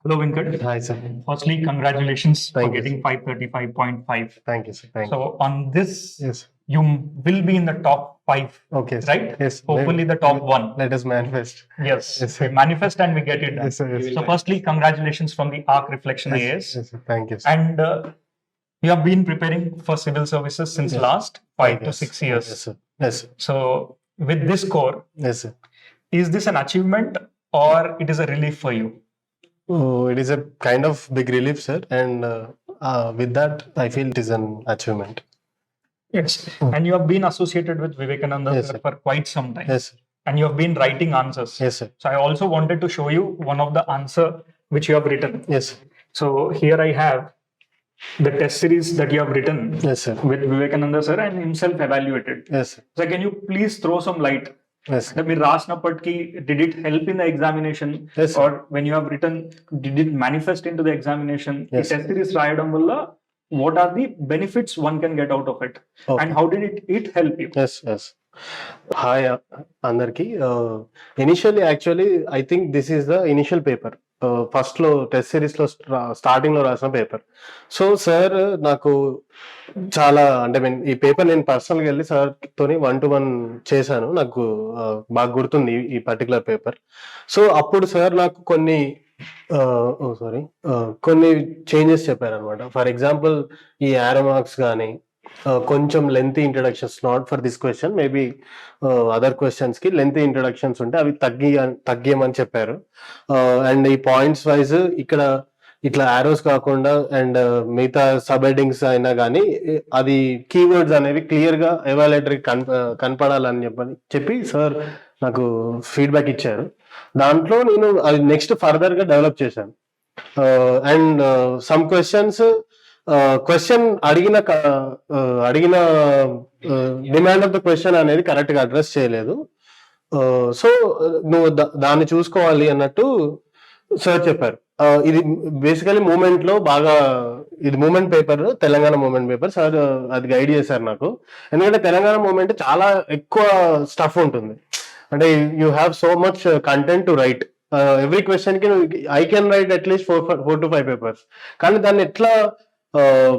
Hello, Venkat. Hi, sir. Firstly, congratulations for Thank you, getting 535.5. Thank you, sir. Thank So on this, Yes. you will be in the top 5, Okay, sir. right? Yes. Hopefully the top 1. Let us manifest. Yes, Yes, we sir. manifest and we get it done. Yes, sir. Yes, So firstly, congratulations from the ARC Reflection yes, IAS. yes, sir. Thank you, sir. And you have been preparing for civil services since Yes. last 5 to Yes. 6 years. Yes, sir. Yes, sir. So with this score, Yes, sir. is this an achievement or it is a relief for you? Oh, it is a kind of big relief, sir. And with that, I feel it is an achievement. Yes. And you have been associated with Vivekananda Yes, sir sir. for quite some time. Yes, sir. And you have been writing answers. Yes, sir. So I also wanted to show you one of the answer which you have written. Yes, sir. So here I have the test series that you have written Yes, sir. with Vivekananda sir and himself evaluated. Yes, sir. So can you please throw some light? Yes, sir. That మీరు రాసినప్పటికీ did it help in the examination? Yes, sir. Or when you have written, did it manifest into the examination? Yes, ఈ test series రాయడం వల్ల what are the benefits one can get out of it? Okay. And how did it help you? Yes, yes. Hi అందరికి initially actually I think this is the initial paper first లో test series లో starting లో రాసిన paper. So sir నాకు చాలా అంటే ఈ paper నేను పర్సనల్గా వెళ్ళి సార్ తోని 1-to-1 చేశాను. నాకు బాగా గుర్తుంది ఈ పర్టికులర్ పేపర్. సో అప్పుడు సార్ నాకు కొన్ని చేంజెస్ చెప్పారనమాట. ఫర్ ఎగ్జాంపుల్ ఈ యారో మార్క్స్ కానీ కొంచెం lengthy introductions, not for this question, maybe other questions కి లెంతీ ఇంట్రడక్షన్స్ ఉంటే అవి తగ్గియమని చెప్పారు. అండ్ ఈ పాయింట్స్ వైజ్ ఇక్కడ ఇట్లా ఆరోస్ కాకుండా అండ్ మిగతా సబ్ హెడ్డింగ్స్ అయినా కానీ అది కీవర్డ్స్ అనేవి క్లియర్ గా ఎవాల్యుయేటర్ కనపడాలని చెప్పి సార్ నాకు ఫీడ్బ్యాక్ ఇచ్చారు. దాంట్లో నేను అది నెక్స్ట్ ఫర్దర్ గా డెవలప్ చేశాను. అండ్ సమ్ క్వశ్చన్ అడిగిన డిమాండ్ ఆఫ్ ద క్వశ్చన్ అనేది కరెక్ట్ గా అడ్రస్ చేయలేదు. సో నువ్వు దాన్ని చూసుకోవాలి అన్నట్టు సార్ చెప్పారు. ఇది బేసికలీ మూమెంట్ లో బాగా, ఇది movement paper, Telangana movement paper. Sir అది గైడ్ చేశారు నాకు. ఎందుకంటే తెలంగాణ మూమెంట్ చాలా ఎక్కువ స్టఫ్ ఉంటుంది. అంటే you have so much content to write. Every question కి I can write at least 4 to 5 papers. కానీ దాన్ని ఎట్లా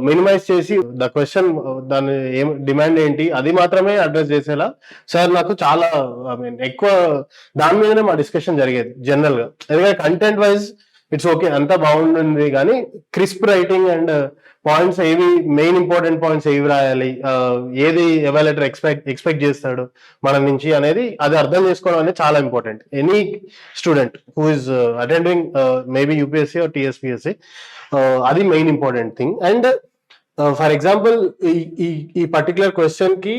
మినిమైజ్ చేసి ద క్వశ్చన్ దాని ఏం డిమాండ్ ఏంటి అది మాత్రమే అడ్రస్ చేసేలా సార్ నాకు చాలా ఎక్కువ దాని మీదనే మా డిస్కషన్ జరిగేది జనరల్ గా. ఎందుకంటే కంటెంట్ వైజ్ ఇట్స్ ఓకే, అంతా బాగుంటుంది, కానీ క్రిస్ప్ రైటింగ్ అండ్ పాయింట్స్ ఏవి, మెయిన్ ఇంపార్టెంట్ పాయింట్స్ ఏవి రాయాలి, ఏది ఎవాల్యుయేటర్ ఎక్స్పెక్ట్ చేస్తాడు మన నుంచి అనేది అది అర్థం చేసుకోవడం అనేది చాలా important. Any student who is attending maybe UPSC or TSPSC, అది main important thing. And for example ఈ పర్టికులర్ క్వశ్చన్ కి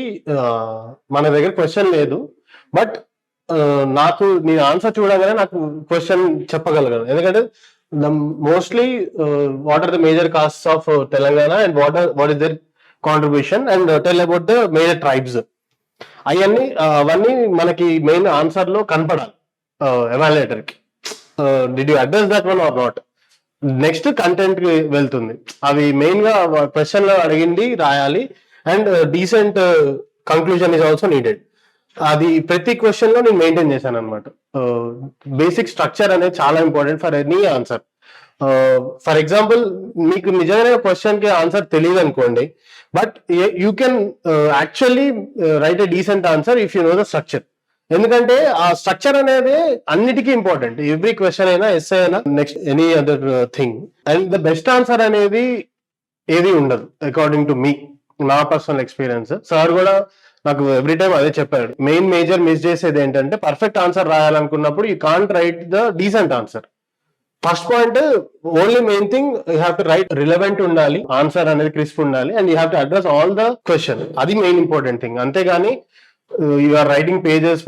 మన దగ్గర క్వశ్చన్ లేదు, బట్ నాకు నేను ఆన్సర్ చూడగానే నాకు క్వశ్చన్ చెప్పగలను. ఎందుకంటే mostly what are the major castes of Telangana and what is their contribution and tell about the major tribes, అవన్నీ మనకి మెయిన్ ఆన్సర్ లో కనపడాలి ఎవాల్యుయేటర్ కి. Did you address that one or not? Next content కి వెళ్తుంది. అవి మెయిన్ గా question లో అడిగింది రాయాలి. And decent conclusion is also needed. అది ప్రతి క్వశ్చన్ లో నేను మెయింటైన్ చేశాను అనమాట. బేసిక్ స్ట్రక్చర్ అనేది చాలా important for any answer. For example మీకు నిజమైన క్వశ్చన్ కి ఆన్సర్ తెలియదు అనుకోండి, but you can actually right a decent answer if you know the structure. ఎందుకంటే ఆ స్ట్రక్చర్ అనేది అన్నిటికీ ఇంపార్టెంట్. ఎవ్రీ క్వశ్చన్ అయినా, ఎస్ఏ అయినా, next any other thing. And the best answer అనేది ఏది ఉండదు అకార్డింగ్ టు మీ, నా పర్సనల్ ఎక్స్పీరియన్స్. సార్ కూడా నాకు ఎవ్రీ టైం అదే చెప్పాడు. మేజర్ మిస్ చేసేది ఏంటంటే పర్ఫెక్ట్ ఆన్సర్ రాయాలనుకున్నప్పుడు you can't write the decent answer. First point, only main thing you have to write relevant ఉండాలి, ఆన్సర్ అనేది క్రిస్ప్ ఉండాలి, and you have to address all the question. అది main important thing. అంతేగాని your writing pages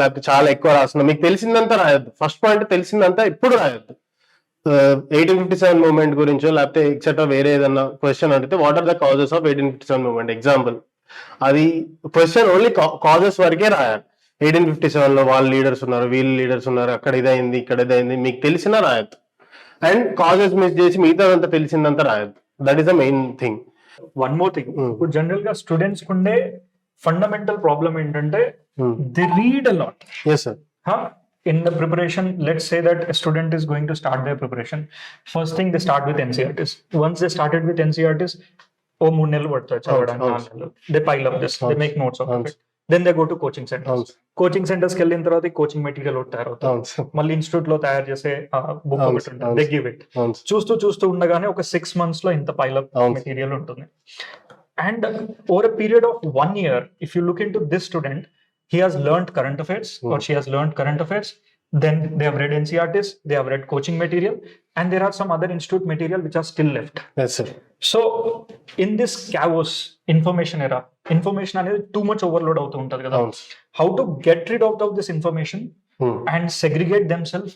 లేకపోతే చాలా ఎక్కువ రాస్తున్నా, మీకు తెలిసిందంతా రాయొద్దు. ఫస్ట్ పాయింట్, తెలిసిందంతా ఎప్పుడు రాయొద్దు. 1857 మూవ్మెంట్ గురించో లేకపోతే ఎక్సెట్రా వేరే ఏదన్నా క్వశ్చన్ అడిగితే what are the causes of 1857 movement example, అది క్వశ్చన్ ఓన్లీ కాజెస్ వరకే రాయాలి. 1857 లో వాళ్ళ లీడర్స్ ఉన్నారు, వీళ్ళ లీడర్స్ ఉన్నారు, అక్కడ ఇదైంది, ఇక్కడ ఇదైంది, మీకు తెలిసినా రాయొద్దు. అండ్ కాజెస్ మిస్ చేసి మిగతాదంతా తెలిసిందంతా రాయొద్దు. That is the main thing. One more thing, ఇప్పుడు జనరల్ గా స్టూడెంట్స్ ఉండే ఫండమెంటల్ ప్రాబ్లం ఏంటంటే they read a lot. yes sir. in the preparation, let's say that a student is going to start their preparation. First thing, they start with NCERTs. Once they started with NCERTs, oh, 3 నెలలు పడుతుంది చదవడానికి, 4 నెలలు. They pile up this, they make notes of it. Then they go to coaching centers. Coaching centres కి వెళ్ళిన తర్వాత coaching material ఒకటి తయారవుతుంది. మళ్ళీ ఇన్స్టిట్యూట్ లో తయారు చేసే బుక్ ఒకటి ఉంటుంది, దే గివ్ ఇట్. చూస్తూ ఉండగానే ఒక 6 months లో ఇంత పైలప్ మెటీరియల్ ఉంటుంది. And over a period of 1 year, if you look in to this student, he has learned current affairs or she has learned current affairs, then they have read NCERTs, they have read coaching material, and there are some other institute material which are still left. Yes, sir. So in this chaos information era, information అనేది too much overload అవుతూ ఉంటుంది కదా. How to get rid of this information and segregate themselves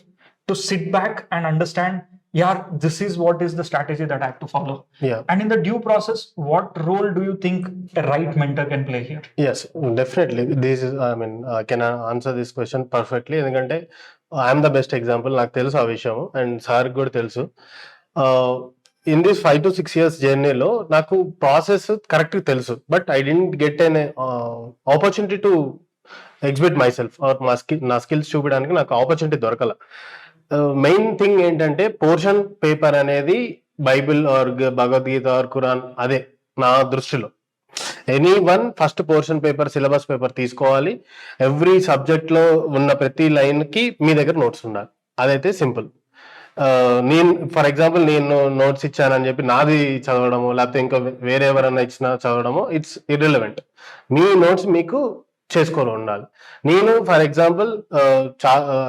to sit back and understand, yeah, this is what is the strategy that I have to follow. Yeah. And in the due process, what role do you think a right mentor can play here? Yes, definitely. This is, I mean, I can answer this question perfectly. ఎందుకంటే I'm the best example. నాకు తెలుసు ఆ విషయం and sir కూడా తెలుసు. In this 5 to 6 years జర్నీలో నాకు process correct తెలుసు, but I didn't get an opportunity to exhibit myself or నా స్కిల్స్ చూపించడానికి నాకు ఆపర్చునిటీ దొరకల. మెయిన్ థింగ్ ఏంటంటే పోర్షన్ పేపర్ అనేది Bible or Bhagavad Gita or Quran, అదే నా దృష్టిలో. Any one first portion paper, syllabus paper తీసుకోవాలి. ఎవ్రీ సబ్జెక్ట్ లో ఉన్న ప్రతి లైన్ కి మీ దగ్గర నోట్స్ ఉండాలి. అదైతే సింపుల్. నేను ఫర్ ఎగ్జాంపుల్ నేను నోట్స్ ఇచ్చానని చెప్పి నాది చదవడము, లేకపోతే ఇంకా వేరే ఎవరన్నా ఇచ్చినా చదవడము, ఇట్స్ ఇర్రిలవెంట్. మీ నోట్స్ మీకు చేసుకొని ఉండాలి. నేను ఫర్ ఎగ్జాంపుల్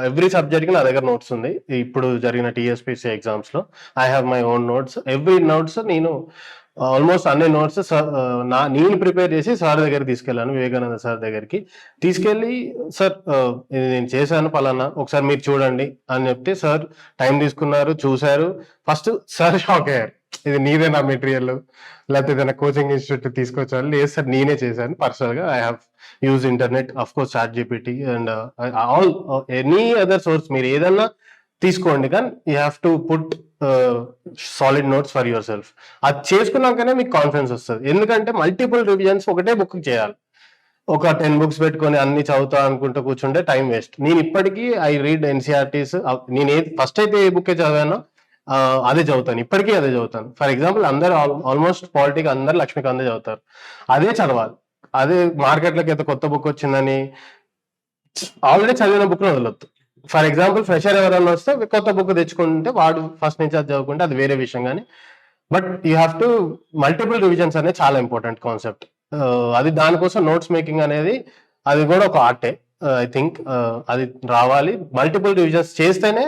ఎవ్రీ సబ్జెక్ట్ కి నా దగ్గర నోట్స్ ఉంది. ఇప్పుడు జరిగిన TSPC ఎగ్జామ్స్ లో I have my own notes. Every notes నేను ఆల్మోస్ట్ అన్ని నోట్స్ నేను ప్రిపేర్ చేసి సార్ దగ్గరికి తీసుకెళ్ళాను, వివేకానంద సార్ దగ్గరికి తీసుకెళ్ళి, సార్ ఇది నేను చేశాను పలానా, ఒకసారి మీరు చూడండి అని చెప్తే సార్ టైం తీసుకున్నారు, చూశారు. ఫస్ట్ సార్ షాక్ అయ్యారు, ఇది నీదే నా మెటీరియల్, లేకపోతే ఏదైనా కోచింగ్ ఇన్స్టిట్యూట్ తీసుకొచ్చారు. లేదు సార్, నేనే చేశాను పర్సనల్ గా. I have use internet, of course ChatGPT and all any other source. మీరు ఏదన్నా తీసుకోండి, కానీ you have to put solid notes for your self. అది చేసుకున్నాకనే మీకు కాన్ఫిడెన్స్ వస్తుంది. ఎందుకంటే మల్టిపుల్ రివిజన్స్ ఒకటే బుక్ చేయాలి. ఒక 10 books పెట్టుకొని అన్ని చదువుతా అనుకుంటూ కూర్చుంటే టైం వేస్ట్. నేను ఇప్పటికీ ఐ రీడ్ NCERTs. నేను ఫస్ట్ అయితే ఏ బుక్ చదివానో అదే చదువుతాను, ఇప్పటికీ అదే చదువుతాను. ఫర్ ఎగ్జాంపుల్ అందరు ఆల్మోస్ట్ పాలిటిక్ అందరు లక్ష్మీకాంతే చదువుతారు, అదే చదవాలి. అదే మార్కెట్లోకి అయితే కొత్త బుక్ వచ్చిందని ఆల్రెడీ చదివిన బుక్ వదలొద్దు. ఫర్ ఎగ్జాంపుల్ ఫ్రెషర్ ఎవరైనా వస్తే కొత్త బుక్ తెచ్చుకుంటే వాడు ఫస్ట్ నుంచి అది చదువుకుంటే అది వేరే విషయం. కానీ but you have to multiple revisions అనేది చాలా ఇంపార్టెంట్ కాన్సెప్ట్. అది దానికోసం నోట్స్ మేకింగ్ అనేది అది కూడా ఒక ఆర్టే. ఐ థింక్ అది రావాలి. మల్టిపుల్ రివిజన్స్ చేస్తేనే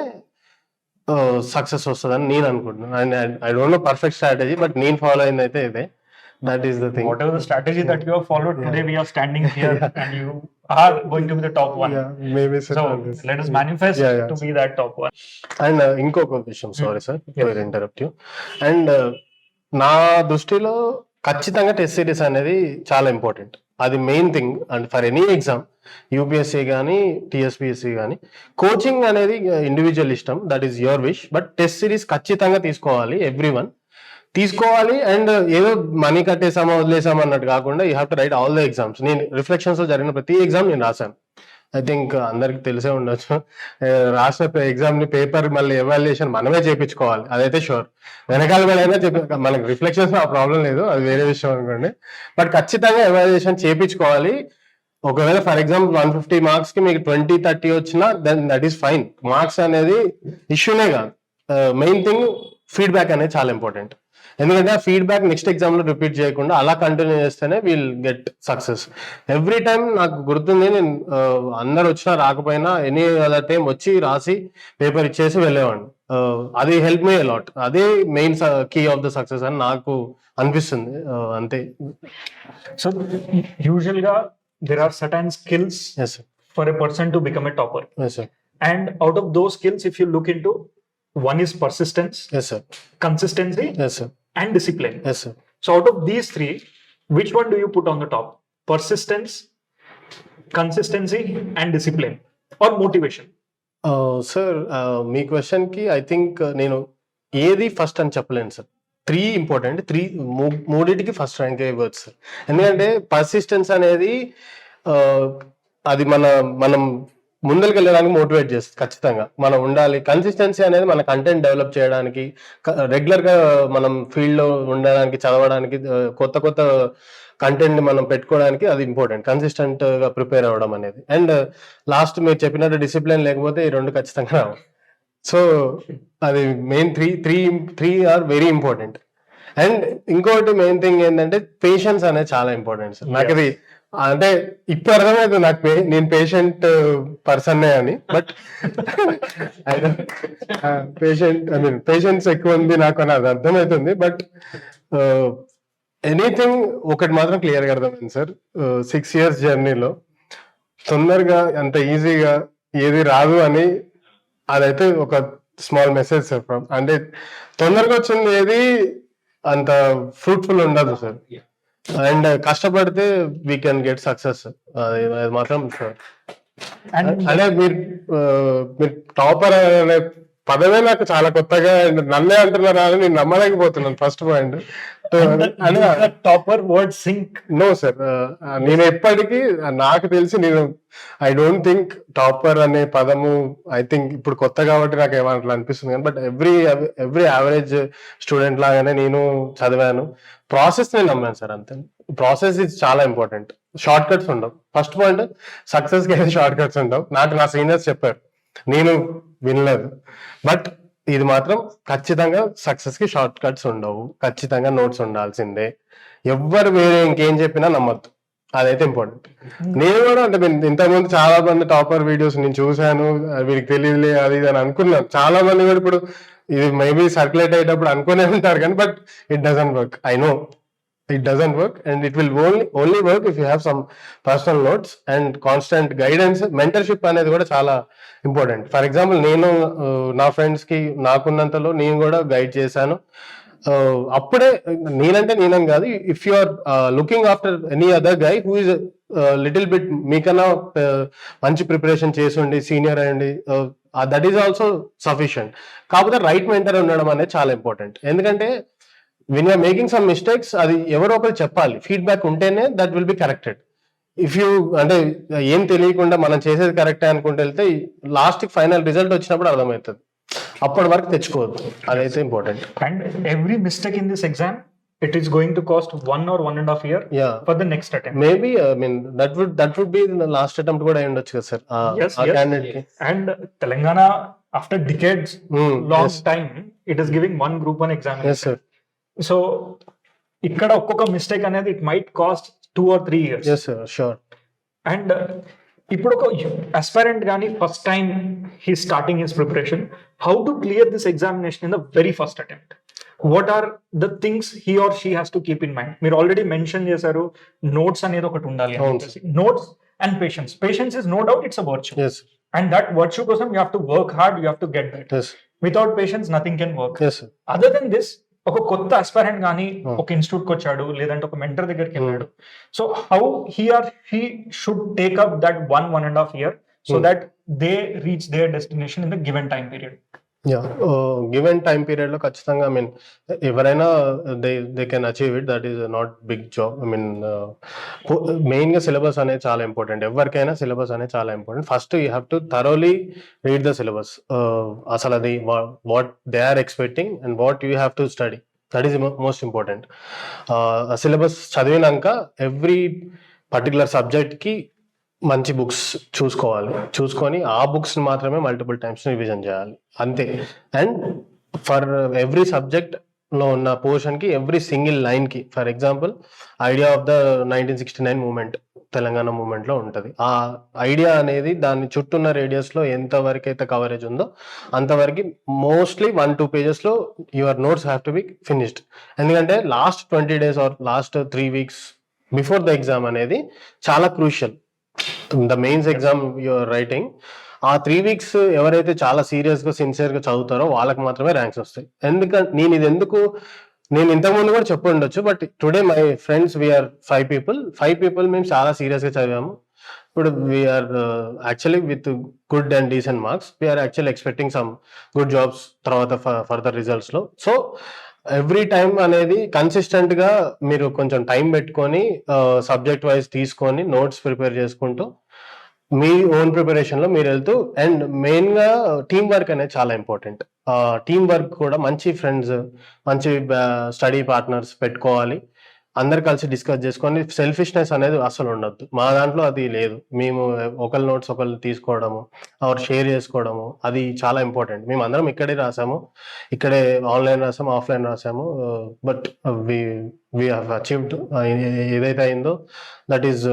సక్సెస్ వస్తుందని నేను అనుకుంటున్నాను. I don't know perfect strategy, but నేను ఫాలో అయింది అయితే ఇదే. That is the thing. Whatever the strategy that you have followed, today we are standing here and you are going to be the top one. Yeah, maybe so let us manifest to be that top one. And ఇంకొక విషయం, sorry sir to interrupt you. And నా దృష్టిలో ఖచ్చితంగా test series అనేది చాలా important. అది main thing. And for any exam, UPSC కానీ TSPSC కానీ, కోచింగ్ అనేది ఇండివిజువల్ ఇష్టం, that is your wish. But test series ఖచ్చితంగా తీసుకోవాలి, ఎవ్రీ వన్ తీసుకోవాలి. అండ్ ఏదో మనీ కట్టేసామా వదిలేసామా అన్నట్టు కాకుండా you have to right all the exams. నేను రిఫ్లెక్షన్స్ లో జరిగిన ప్రతి ఎగ్జామ్ నేను రాశాను. ఐ థింక్ అందరికి తెలిసే ఉండొచ్చు. రాసిన ఎగ్జామ్ ని పేపర్ మళ్ళీ ఎవాల్యుయేషన్ మనమే చేయించుకోవాలి, అదైతే షూర్. వెనకాల వెళ్ళైనా మనకి రిఫ్లెక్షన్స్ ఆ ప్రాబ్లం లేదు, అది వేరే విషయం అనుకోండి. బట్ ఖచ్చితంగా ఎవాల్యుయేషన్ చేయించుకోవాలి. ఒకవేళ ఫర్ ఎగ్జాంపుల్ 150 marks కి మీకు 20-30 వచ్చినా then that is fine. Marks అనేది ఇష్యూనే కాదు. మెయిన్ థింగ్ ఫీడ్బ్యాక్ అనేది చాలా ఇంపార్టెంట్. ఎందుకంటే ఆ ఫీడ్బ్యాక్ నెక్స్ట్ ఎగ్జామ్ లో రిపీట్ చేయకుండా అలా కంటిన్యూ చేస్తేనే will get success. Every time నాకు గుర్తుంది, నేను అందరు వచ్చినా రాకపోయినా ఎనీ అదర్ టైం వచ్చి రాసి పేపర్ ఇచ్చేసి వెళ్ళేవాడిని. అది హెల్ప్ మీ అలాట్. అదే main key of the success అని నాకు అనిపిస్తుంది. అంతే. సో యూజువల్ గా there are certain skills for a person to become a topper. Yes, sir. And out of those skills, if you look into, one is persistence, yes sir, consistency, yes sir, and discipline. Yes sir. So out of these three, which one do you put on the top? Persistence, consistency, and discipline, or motivation? Sir me question కి I think నేను ఏది first అని చెప్పలేను sir. 3 important. 3 first rank ఇవ్వచ్చు sir. ఎందుకంటే persistence అనేది అది మనం ముందరికి వెళ్ళడానికి మోటివేట్ చేస్తుంది. ఖచ్చితంగా మనం ఉండాలి. కన్సిస్టెన్సీ అనేది మన కంటెంట్ డెవలప్ చేయడానికి, రెగ్యులర్ గా మనం ఫీల్డ్ లో ఉండడానికి, చదవడానికి, కొత్త కొత్త కంటెంట్ ని మనం పెట్టుకోవడానికి అది ఇంపార్టెంట్. కన్సిస్టెంట్ గా ప్రిపేర్ అవ్వడం అనేది. అండ్ లాస్ట్ మీరు చెప్పినట్టు డిసిప్లిన్ లేకపోతే ఈ రెండు ఖచ్చితంగా రావు. సో అది main three are very important. And ఇంకోటి మెయిన్ థింగ్ ఏంటంటే పేషెన్స్ అనేది చాలా ఇంపార్టెంట్ సార్. నాకు అది అంటే ఇప్పుడు అర్థమైంది నాకు నేను పేషెంట్ పర్సన్నే అని. బట్ పేషెన్స్ ఎక్కువ ఉంది నాకు అని అది అర్థమవుతుంది. బట్ ఎనీథింగ్ ఒకటి మాత్రం క్లియర్ గా అర్థమైంది సార్, 6 years జర్నీలో తొందరగా అంత ఈజీగా ఏది రాదు అని అదైతే ఒక స్మాల్ మెసేజ్ సార్. అంటే తొందరగా వచ్చింది ఏది అంత ఫ్రూట్ఫుల్ ఉండదు సార్. అండ్ కష్టపడితే వీ కెన్ గెట్ సక్సెస్. అది మాత్రం సార్. అదే మీరు టాపర్ అనే పదమే నాకు చాలా కొత్తగా, నన్నే అంటున్నారా అని నేను నమ్మలేకపోతున్నాను. First point topper word sink. No sir, నేను ఎప్పటికీ నాకు తెలిసి నేను ఐ డోంట్ థింక్ టాపర్ అనే పదము, ఐ థింక్ ఇప్పుడు కొత్త కాబట్టి నాకు ఏమట్లా అనిపిస్తుంది కానీ, బట్ ఎవ్రీ యావరేజ్ స్టూడెంట్ లాగానే నేను చదివాను. ప్రాసెస్ నేను నమ్మాను సార్, అంతే. ప్రాసెస్ ఇది చాలా ఇంపార్టెంట్. షార్ట్ కట్స్ ఉండవు. ఫస్ట్ పాయింట్, సక్సెస్ కి అయితే షార్ట్ కట్స్ ఉండవు. నాకు నా సీనియర్స్ చెప్పారు, నేను వినలేదు. బట్ ఇది మాత్రం ఖచ్చితంగా సక్సెస్ కి షార్ట్ కట్స్ ఉండవు. ఖచ్చితంగా నోట్స్ ఉండాల్సిందే. ఎవ్వరు వేరే ఇంకేం చెప్పినా నమ్మద్దు. అదైతే ఇంపార్టెంట్. నేను కూడా అంటే ఇంతకుముందు చాలా మంది టాపర్ వీడియోస్ నేను చూశాను, వీరికి తెలియదులే అది ఇది అని అనుకున్నాను. చాలా మంది కూడా ఇప్పుడు ఇది మేబీ సర్క్యులేట్ అయ్యేటప్పుడు అనుకునే ఉంటారు కానీ, but it doesn't work. I know it doesn't work, and it will only work if you have some personal notes and constant guidance. Mentorship అనేది కూడా చాలా ఇంపార్టెంట్. ఫర్ ఎగ్జాంపుల్ నేను నా ఫ్రెండ్స్ కి నాకున్నంతలో నేను కూడా గైడ్ చేశాను. అప్పుడే నేనని కాదు, if you are looking after any other guy who is little bit మీకన్నా మంచి ప్రిపరేషన్ చేసి సీనియర్ అయ్యండి, దట్ ఈస్ ఆల్సో సఫిషియంట్. కాకపోతే రైట్ మెంటర్ ఉండడం అనేది చాలా ఇంపార్టెంట్. ఎందుకంటే when you are making some mistakes, అది ఎవరో ఒకరు చెప్పాలి. ఫీడ్బ్యాక్ ఉంటేనే that will be corrected. If you అంటే ఏం తెలియకుండా మనం చేసేది కరెక్టే అనుకుంటూ వెళ్తే లాస్ట్ ఫైనల్ రిజల్ట్ వచ్చినప్పుడు అర్థమవుతుంది. అప్పటి వరకు తెచ్చుకోవద్దు. అదైతే important. And every mistake in this exam, it is going to cost 1 or 1.5 year for the next attempt. Maybe I mean that would be the last attempt కూడా అయ్యుండొచ్చు కదా sir. Yes. And Telangana after decades, long time, it is giving one group 1 examination. Yes sir. So ఇక్కడ ఒక్కొక్క mistake అనేది it might cost 2 or 3 years. Yes sir, sure. And ఇప్పుడు ఒక aspirant గానీ first time he starting his preparation, how to clear this examination in the very first attempt? What are the things he or she has to keep in mind? మీరు already mention చేశారు, notes అనేది ఒకటి ఉండాలి. Notes and patience. Patience is no doubt it's a virtue. Yes. And that virtue కోసం you have to work hard, you have to get that. Yes. Without patience nothing can work. Yes sir. Other than this, ఒక కొత్త అస్పైరెంట్ గానీ ఒక institute కి వచ్చాడు, లేదంటే ఒక mentor దగ్గరికి వెళ్ళాడు. So how he or she should take up that 1.5 year so that they reach their destination in the given time period? Given time period లో ఖచ్చితంగా ఐ మీన్ ఎవరైనా they can achieve it. That is not big job. I mean main గా syllabus అనేది చాలా important. ఎవరికైనా syllabus అనేది చాలా important. First you have to thoroughly read the syllabus. అసలు అది what they are expecting and what you have to study, that is most important. Syllabus చదివినాక every particular subject కి మంచి బుక్స్ చూసుకొని ఆ బుక్స్ మాత్రమే మల్టిపుల్ టైమ్స్ రివిజన్ చేయాలి, అంతే. అండ్ ఫర్ ఎవ్రీ సబ్జెక్ట్ లో ఉన్న పోర్షన్ కి ఎవ్రీ సింగిల్ లైన్ కి, for example idea of the 1969 movement Telangana movement లో ఉంటది. ఆ ఐడియా అనేది దాని చుట్టూన్న రేడియస్ లో ఎంత వరకు అయితే కవరేజ్ ఉందో అంతవరకు మోస్ట్లీ 1-2 pages లో your notes have to be finished. ఎందుకంటే last 20 days or last 3 weeks before the exam అనేది చాలా crucial. The mains exam your writing, ఆ 3 weeks ఎవరైతే చాలా సీరియస్ గా సిన్సియర్ గా చదువుతారో వాళ్ళకి మాత్రమే ర్యాంక్స్ వస్తాయి. ఎందుకంటే నేను ఇంతకుముందు కూడా చెప్పి ఉండొచ్చు, but today my friends we are 5 people మేము చాలా సీరియస్ గా చదివాము. ఇప్పుడు we are actually with good and decent marks we are actually expecting some good jobs తర్వాత ఫర్దర్ రిజల్ట్స్ లో. సో ఎవ్రీ టైం అనేది కన్సిస్టెంట్ గా మీరు కొంచెం టైం పెట్టుకొని సబ్జెక్ట్ వైజ్ తీసుకొని నోట్స్ ప్రిపేర్ చేసుకుంటూ మీ ఓన్ ప్రిపరేషన్ లో మీరు వెళ్తూ, అండ్ మెయిన్ గా టీమ్ వర్క్ అనేది చాలా ఇంపార్టెంట్. టీమ్ వర్క్ కూడా మంచి ఫ్రెండ్స్, మంచి స్టడీ పార్ట్నర్స్ పెట్టుకోవాలి. అందరు కలిసి డిస్కస్ చేసుకొని సెల్ఫిష్నెస్ అనేది అసలు ఉండొద్దు. మా దాంట్లో అది లేదు. మేము ఒకరి నోట్స్ ఒకరు తీసుకోవడము, ఆర్ షేర్ చేసుకోవడము, అది చాలా ఇంపార్టెంట్. మేము అందరం ఇక్కడే రాసాము, ఇక్కడే ఆన్లైన్ రాసాము, ఆఫ్లైన్ రాసాము. బట్ వి హావ్ అచీవ్డ్ ఏదైతే అయిందో దట్ ఈస్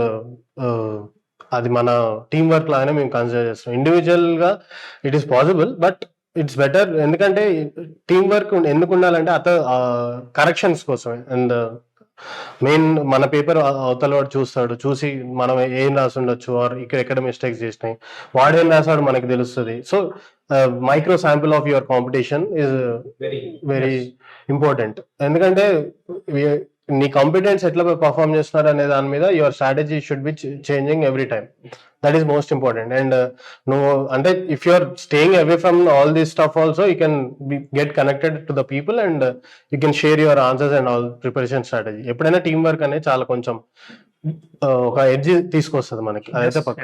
అది మన టీమ్ వర్క్ లాగానే మేము కన్సిడర్ చేస్తాం. ఇండివిజువల్ గా it is possible, but it's better. ఎందుకంటే టీమ్ వర్క్ ఎందుకు ఉండాలంటే కరెక్షన్స్ కోసమే. అండ్ మెయిన్ మన పేపర్ అవతల వాడు చూస్తాడు, చూసి మనం ఏం రాసి ఉండొచ్చు, ఆర్ ఇక్కడ ఎక్కడ మిస్టేక్స్ చేసినాయి, వాడు ఏం రాసాడు మనకి తెలుస్తుంది. So micro sample of your competition is very important. ఎందుకంటే నీ కాంపిటెన్స్ ఎట్లా పర్ఫామ్ చేస్తున్నారు అనే దాని మీద your strategy should be changing every time. That is most important. And నువ్వు అంటే if you are staying away from all this stuff also, you can get connected to the people and you can share your answers and all preparation strategy. ఎప్పుడైనా team work అనేది చాలా కొంచెం ఒక edge తీసుకొస్తుంది మనకి, అదైతే పక్క.